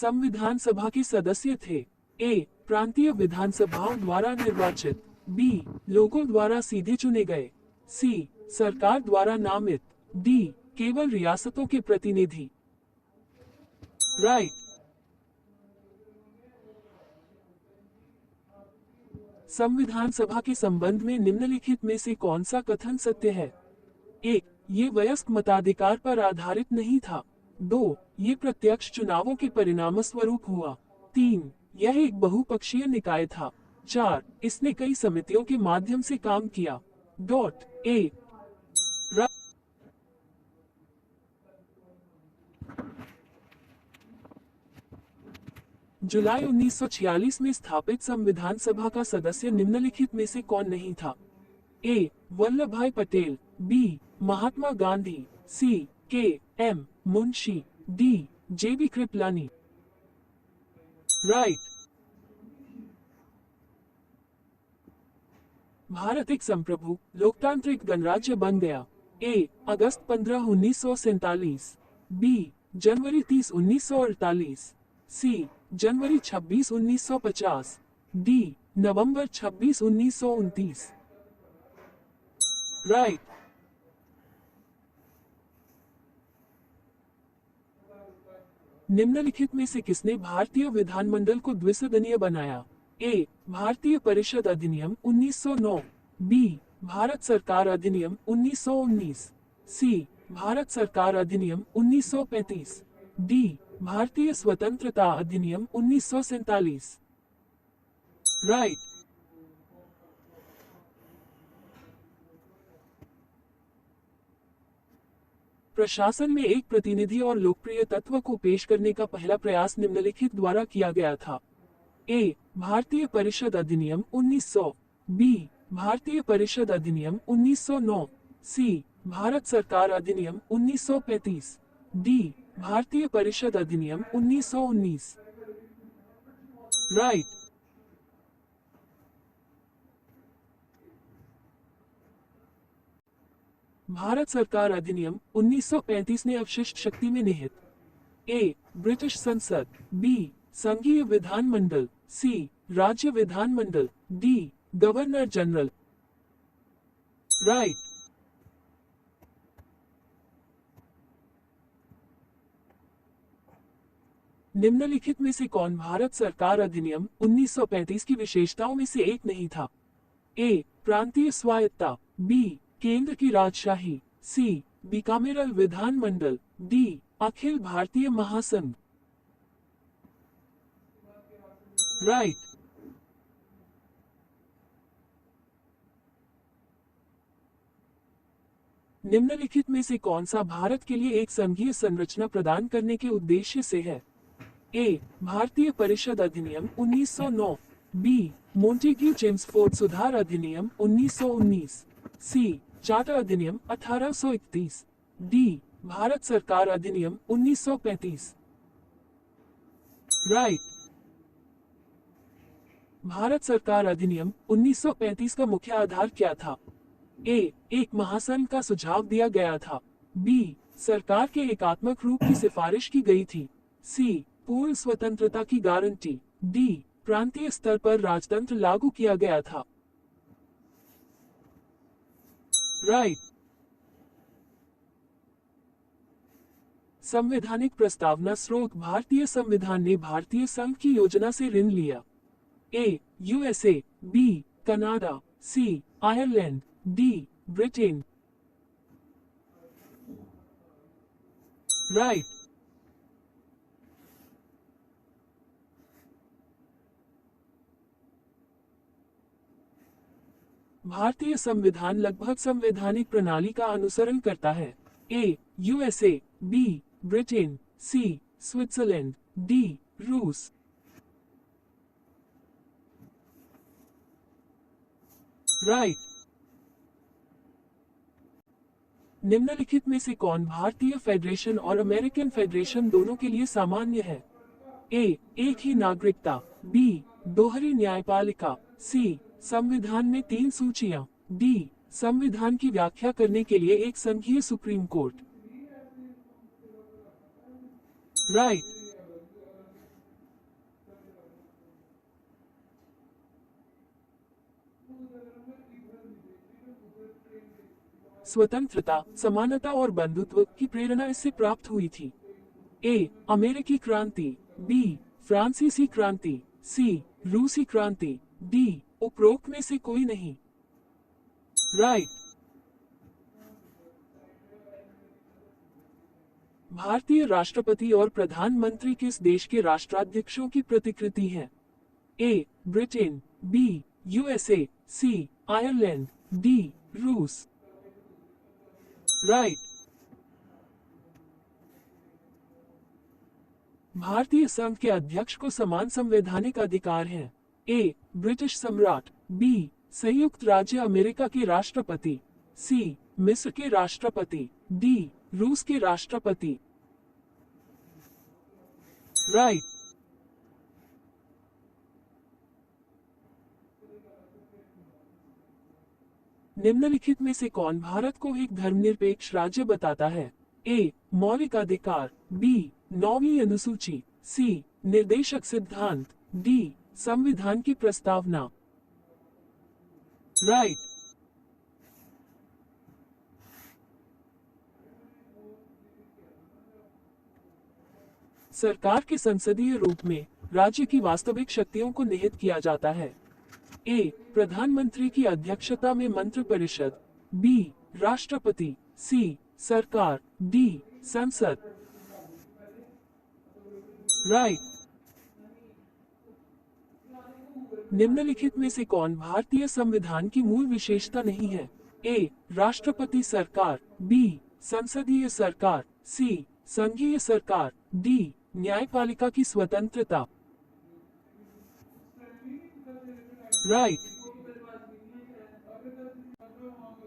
संविधान सभा के सदस्य थे? ए. प्रांतीय विधानसभाओं द्वारा निर्वाचित, बी. लोगों द्वारा सीधे चुने गए, सी. सरकार द्वारा नामित, डी. केवल रियासतों के प्रतिनिधि। राइट। संविधान सभा के संबंध में निम्नलिखित में से कौन सा कथन सत्य है? 1. ये वयस्क मताधिकार पर आधारित नहीं था। 2. ये प्रत्यक्ष चुनावों के परिणामस्वरूप हुआ। 3. यह एक बहुपक्षीय निकाय था। 4. इसने कई समितियों के माध्यम से काम किया। ए. जुलाई 1946 में स्थापित संविधान सभा का सदस्य निम्नलिखित में से कौन नहीं था? A. Vallabh bhai Patel, B. Mahatma Gandhi, C. K. M. Munshi, D. JB. Kripalani. Right. Bharat एक संप्रभु लोकतांत्रिक गणराज्य बन गया। ए. अगस्त 15, 1947, बी. जनवरी 30, 1948, सी. जनवरी 26, 1950, डी. नवंबर 26, 1929। राइट। निम्नलिखित में से किसने भारतीय विधानमंडल को द्विसदनीय बनाया? ए. भारतीय परिषद अधिनियम 1909, बी. भारत सरकार अधिनियम 1919, सी. भारत सरकार अधिनियम 1935, डी. भारतीय स्वतंत्रता अधिनियम 1947। राइट। प्रशासन में एक प्रतिनिधि और लोकप्रिय तत्व को पेश करने का पहला प्रयास निम्नलिखित द्वारा किया गया था। ए. भारतीय परिषद अधिनियम 1900, बी. भारतीय परिषद अधिनियम 1909, सी. भारत सरकार अधिनियम 1935, डी. भारतीय परिषद अधिनियम 1919। राइट। भारत सरकार अधिनियम 1935 ने अवशिष्ट शक्ति में निहित ए. ब्रिटिश संसद, बी. संघीय विधानमंडल, सी. राज्य विधानमंडल, डी. Governor general. राइट। निम्नलिखित में से कौन भारत सरकार अधिनियम 1935 की विशेषताओं में से एक नहीं था? ए. प्रांतीय स्वायत्तता, बी. केंद्र की राजशाही, सी. बिकामेरल विधानमंडल, डी. अखिल भारतीय महासंघ। राइट। निम्नलिखित में से कौन सा भारत के लिए एक संघीय संरचना प्रदान करने के उद्देश्य से है? ए. भारतीय परिषद अधिनियम 1909, बी. मोंटेग्यू चेम्सफोर्ड सुधार अधिनियम 1919, सी. चार्टर अधिनियम 1831, डी. भारत सरकार अधिनियम 1935। राइट। भारत सरकार अधिनियम 1935 का मुख्य आधार क्या था? ए. एक महासंघ का सुझाव दिया गया था, बी. सरकार के एकात्मक रूप की सिफारिश की गई थी, सी. पूर्ण स्वतंत्रता की गारंटी, डी. प्रांतीय स्तर पर राजतंत्र लागू किया गया था। राइट। संवैधानिक प्रस्तावना स्रोत भारतीय संविधान ने भारतीय संघ की योजना से ऋण लिया। A. USA, B. Canada, C. Ireland, D. Britain. Right. भारतीय संविधान लगभग संवैधानिक प्रणाली का अनुसरण करता है। A. USA, B. Britain, C. Switzerland, D. रूस। राइट। निम्नलिखित में से कौन भारतीय फेडरेशन और अमेरिकन फेडरेशन दोनों के लिए सामान्य है? ए. एक ही नागरिकता, बी. दोहरी न्यायपालिका, सी. संविधान में 3 सूचियां, डी. संविधान की व्याख्या करने के लिए एक संघीय सुप्रीम कोर्ट। राइट। स्वतंत्रता, समानता और बंधुत्व की प्रेरणा इससे प्राप्त हुई थी। ए, अमेरिकी क्रांति, बी, फ्रांसीसी क्रांति, सी, रूसी क्रांति, डी, उपरोक्त में से कोई नहीं। राइट। भारतीय राष्ट्रपति और प्रधानमंत्री किस देश के राष्ट्राध्यक्षों की प्रतिकृति हैं? ए, ब्रिटेन, बी, यूएसए, सी, आयरलैंड, डी, रूस। राइट। भारतीय संघ के अध्यक्ष को समान संवैधानिक अधिकार हैं। ए, ब्रिटिश सम्राट, बी, संयुक्त राज्य अमेरिका के राष्ट्रपति, सी, मिस्र के राष्ट्रपति, डी, रूस के राष्ट्रपति। राइट। निम्नलिखित में से कौन भारत को एक धर्मनिरपेक्ष राज्य बताता है? ए, मौलिक अधिकार, बी, 9वीं अनुसूची, सी, निर्देशक सिद्धांत, डी, संविधान की प्रस्तावना। राइट। सरकार के संसदीय रूप में राज्य की वास्तविक शक्तियों को निहित किया जाता है। ए, प्रधानमंत्री की अध्यक्षता में मंत्रिपरिषद, बी, राष्ट्रपति, सी, सरकार, डी, संसद। राइट। निम्नलिखित में से कौन भारतीय संविधान की मूल विशेषता नहीं है? ए, राष्ट्रपति सरकार, बी, संसदीय सरकार, सी, संघीय सरकार, डी, न्यायपालिका की स्वतंत्रता। राइट।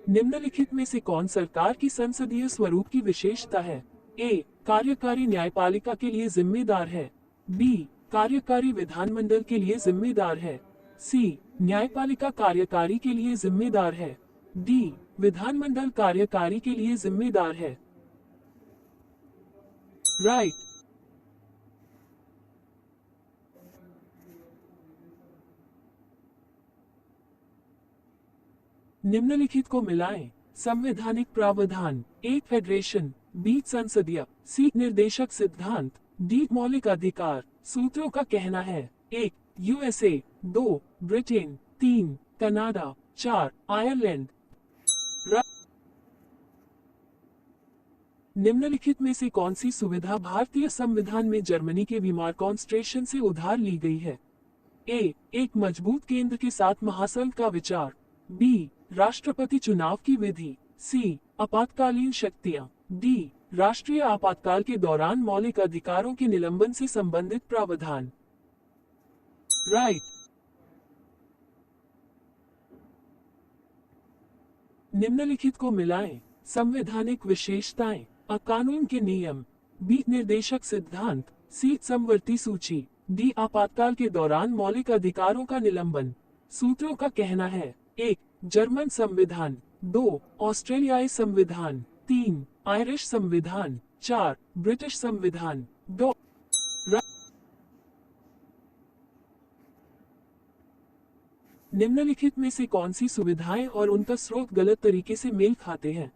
निम्नलिखित में से कौन सरकार की संसदीय स्वरूप की विशेषता है? ए, कार्यकारी न्यायपालिका के लिए जिम्मेदार है, बी, कार्यकारी विधानमंडल के लिए जिम्मेदार है, सी, न्यायपालिका कार्यकारी के लिए जिम्मेदार है, डी, विधानमंडल कार्यकारी के लिए जिम्मेदार है। राइट। निम्नलिखित को मिलाएं। संवैधानिक प्रावधान, ए, फेडरेशन, बी, संसदीय, सी, निर्देशक सिद्धांत, डी, मौलिक अधिकार। सूत्रों का कहना है: 1, यूएसए, 2, ब्रिटेन, 3, कनाडा, 4, आयरलैंड। निम्नलिखित में से कौन सी सुविधा भारतीय संविधान में जर्मनी के वीमार कॉन्स्ट्रेशन से उधार ली गई है? ए, एक मजबूत केंद्र के साथ महासंघ का विचार, बी, राष्ट्रपति चुनाव की विधि, सी, आपातकालीन शक्तियां, डी, राष्ट्रीय आपातकाल के दौरान मौलिक अधिकारों के निलंबन से संबंधित प्रावधान। राइट। निम्नलिखित को मिलाएं। संवैधानिक विशेषताएं, अ, कानून के नियम, बी, निर्देशक सिद्धांत, सी, समवर्ती सूची, डी, आपातकाल के दौरान मौलिक अधिकारों का निलंबन। सूत्रों का कहना है: 1, जर्मन संविधान, 2, ऑस्ट्रेलियाई संविधान, 3, आयरिश संविधान, 4, ब्रिटिश संविधान, 2। निम्नलिखित में से कौन सी सुविधाएं और उनका स्रोत गलत तरीके से मेल खाते हैं?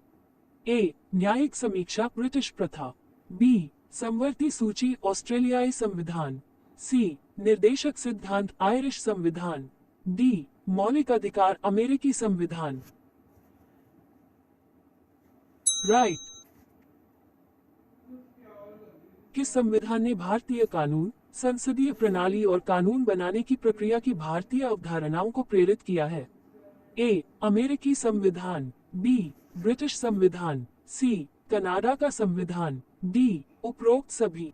ए, न्यायिक समीक्षा, ब्रिटिश प्रथा, बी, समवर्ती सूची, ऑस्ट्रेलियाई संविधान, सी, निर्देशक सिद्धांत, आयरिश संविधान, डी, मौलिक अधिकार, अमेरिकी संविधान। राइट। किस संविधान ने भारतीय कानून, संसदीय प्रणाली और कानून बनाने की प्रक्रिया की भारतीय अवधारणाओं को प्रेरित किया है? ए, अमेरिकी संविधान, बी, ब्रिटिश संविधान, सी, कनाडा का संविधान, डी, उपरोक्त सभी।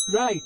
राइट।